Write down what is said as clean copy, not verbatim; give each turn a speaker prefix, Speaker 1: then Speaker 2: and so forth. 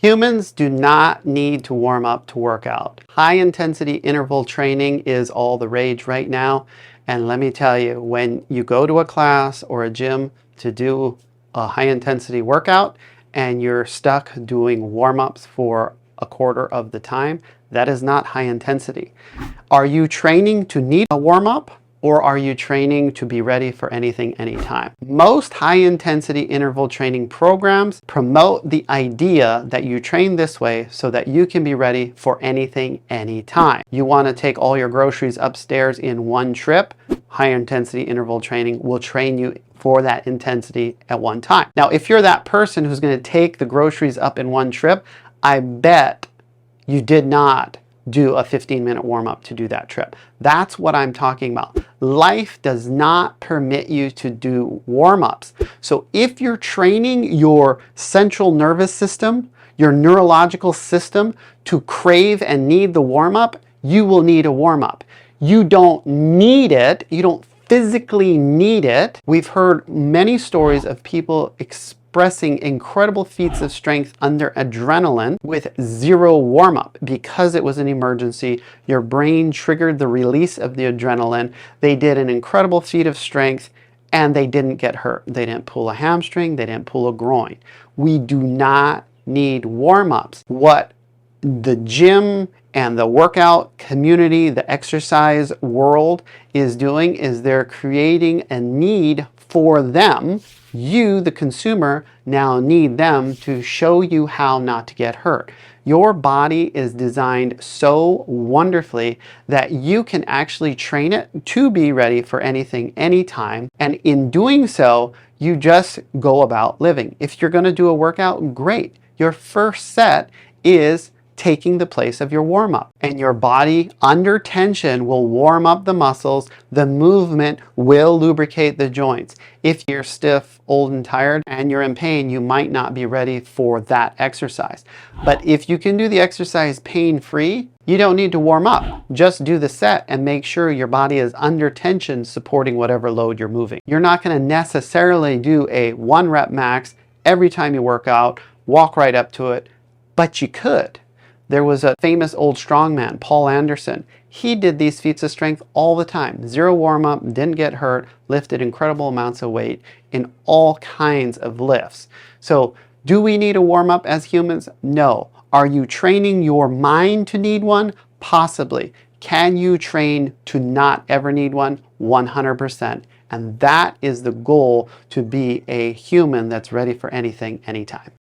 Speaker 1: Humans do not need to warm up to work out. High intensity interval training is all the rage right now. And let me tell you, when you go to a class or a gym to do a high intensity workout and you're stuck doing warm-ups for a quarter of the time, that is not high intensity. Are you training to need a warm-up? Or are you training to be ready for anything, anytime? Most high-intensity interval training programs promote the idea that you train this way so that you can be ready for anything, anytime. You want to take all your groceries upstairs in one trip? High-intensity interval training will train you for that intensity at one time. Now, if you're that person who's going to take the groceries up in one trip, I bet you did not do a 15-minute warm-up to do that trip. That's what I'm talking about. Life does not permit you to do warm-ups. So if you're training your central nervous system, your neurological system to crave and need the warm-up, you will need a warm-up. You don't need it. You don't physically need it. We've heard many stories of people expressing incredible feats of strength under adrenaline with zero warm-up. Because it was an emergency, your brain triggered the release of the adrenaline. They did an incredible feat of strength and they didn't get hurt. They didn't pull a hamstring, they didn't pull a groin. We do not need warm-ups. What the gym and the workout community, the exercise world is doing is they're creating a need for them. You, the consumer, now need them to show you how not to get hurt. Your body is designed so wonderfully that you can actually train it to be ready for anything, anytime. And in doing so, you just go about living. If you're going to do a workout, great. Your first set is taking the place of your warm-up, and your body under tension will warm up the muscles. The movement will lubricate the joints. If you're stiff, old and tired and you're in pain, you might not be ready for that exercise. But if you can do the exercise pain-free, you don't need to warm up. Just do the set and make sure your body is under tension supporting whatever load you're moving. You're not going to necessarily do a 1 rep max every time you work out, walk right up to it, but you could. There was a famous old strongman, Paul Anderson. He did these feats of strength all the time. Zero warm-up, didn't get hurt, lifted incredible amounts of weight in all kinds of lifts. So, do we need a warm-up as humans? No. Are you training your mind to need one? Possibly. Can you train to not ever need one? 100%. And that is the goal, to be a human that's ready for anything, anytime.